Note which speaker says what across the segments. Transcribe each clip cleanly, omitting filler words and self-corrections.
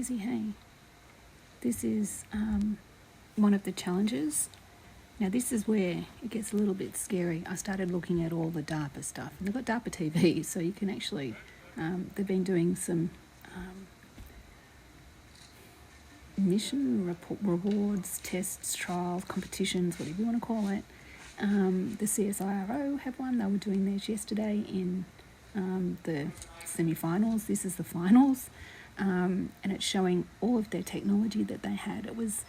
Speaker 1: crazy, hey? This is one of the challenges. Now this is where it gets a little bit scary. I started looking at all the DARPA stuff. And they've got DARPA TV, so you can actually, they've been doing some mission rewards, tests, trials, competitions, whatever you want to call it. The CSIRO have one. They were doing theirs yesterday in the semi-finals. This is the finals. And it's showing all of their technology that they had. It was,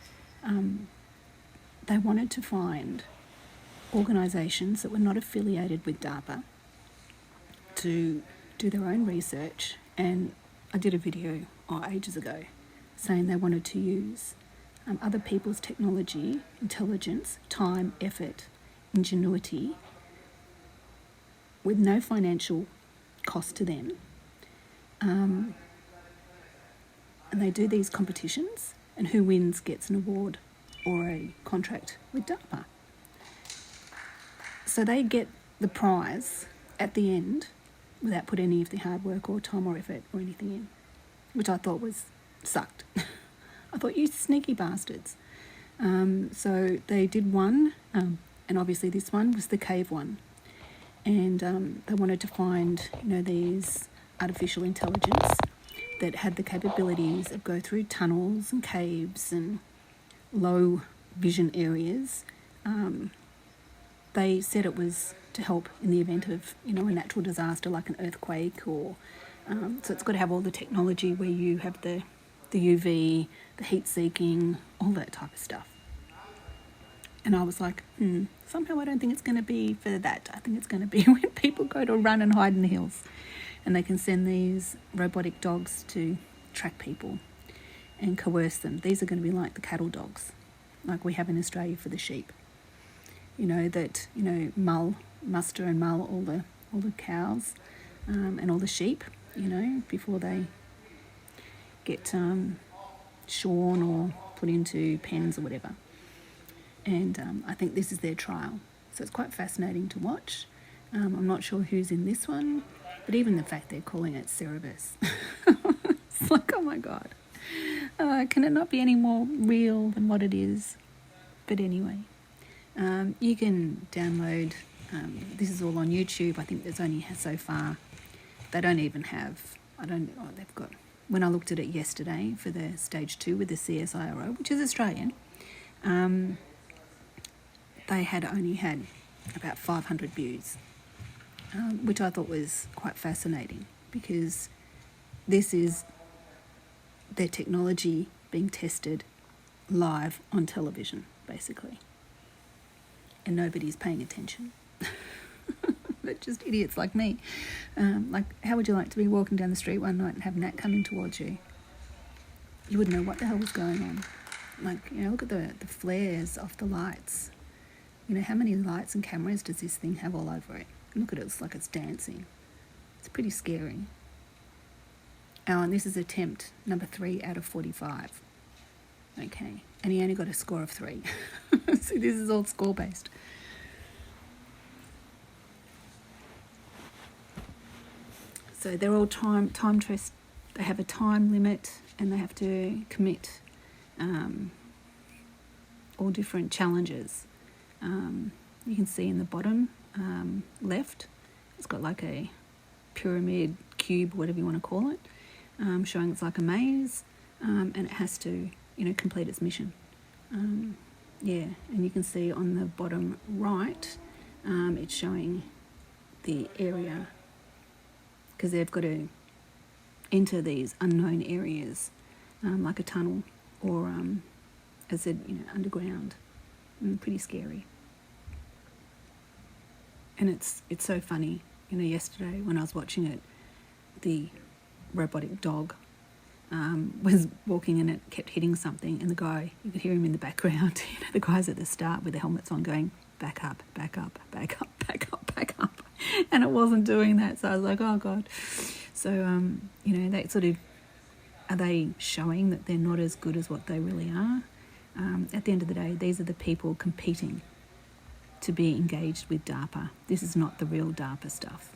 Speaker 1: they wanted to find organisations that were not affiliated with DARPA to do their own research. And I did a video ages ago saying they wanted to use other people's technology, intelligence, time, effort, ingenuity, with no financial cost to them. And they do these competitions, and who wins gets an award or a contract with DARPA. So they get the prize at the end without putting any of the hard work or time or effort or anything in, which I thought sucked. I thought, you sneaky bastards. So they did one, and obviously this one was the cave one. And they wanted to find, these artificial intelligence that had the capabilities of go through tunnels and caves and low vision areas. They said it was to help in the event of, a natural disaster like an earthquake, or so it's got to have all the technology where you have the UV, the heat seeking, all that type of stuff. And I was like, somehow I don't think it's going to be for that. I think it's going to be when people go to run and hide in the hills, and they can send these robotic dogs to track people and coerce them. These are going to be like the cattle dogs, like we have in Australia for the sheep. Muster and mull all the cows and all the sheep, before they get shorn or put into pens or whatever. And I think this is their trial. So it's quite fascinating to watch. I'm not sure who's in this one, but even the fact they're calling it CERBERUS. It's like, oh my God. Can it not be any more real than what it is? But anyway, you can download, this is all on YouTube. I think there's only so far. They don't even have, they've got, when I looked at it yesterday for the stage 2 with the CSIRO, which is Australian, they had only had about 500 views, which I thought was quite fascinating, because this is their technology being tested live on television, basically. And nobody's paying attention. But just idiots like me. Like, how would you like to be walking down the street one night and have Nat coming towards you? You wouldn't know what the hell was going on. Like, look at the flares off the lights. How many lights and cameras does this thing have all over it? Look at it, it's like it's dancing. It's pretty scary. Oh, and this is attempt number 3 out of 45. Okay, and he only got a score of 3. So this is all score-based. So they're all time trust. They have a time limit, and they have to commit all different challenges. You can see in the bottom left, it's got like a pyramid, cube, whatever you want to call it, showing it's like a maze, and it has to, complete its mission. And you can see on the bottom right, it's showing the area, because they've got to enter these unknown areas, like a tunnel or, as I said, underground. Pretty scary. And it's so funny. Yesterday when I was watching it, the robotic dog was walking, and it kept hitting something, and the guy, you could hear him in the background, the guys at the start with the helmets on going, back up, back up, back up, back up, back up. And it wasn't doing that, so I was like, oh God. So, that sort of, are they showing that they're not as good as what they really are? At the end of the day, these are the people competing to be engaged with DARPA. This is not the real DARPA stuff.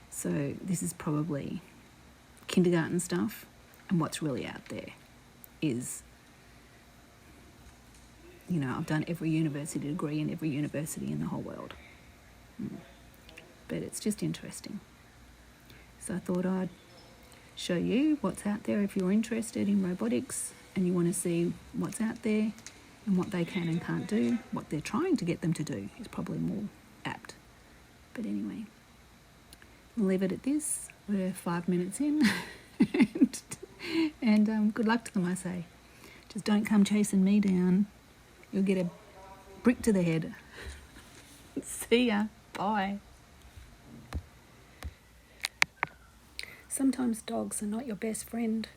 Speaker 1: So this is probably kindergarten stuff, And what's really out there is, you know, I've done every university degree in every university in the whole world. But it's just interesting. So I thought I'd show you what's out there if you're interested in robotics and you want to see what's out there and what they can and can't do. What they're trying to get them to do is probably more apt. But anyway, I'll leave it at this. We're 5 minutes in. and good luck to them, I say. Just don't come chasing me down. You'll get a brick to the head. See ya. Bye. Sometimes dogs are not your best friend,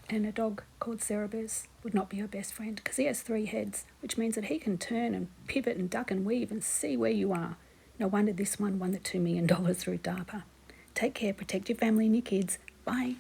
Speaker 1: and a dog called CERBERUS would not be your best friend because he has 3 heads, which means that he can turn and pivot and duck and weave and see where you are. No wonder this one won the $2 million through DARPA. Take care, protect your family and your kids. Bye.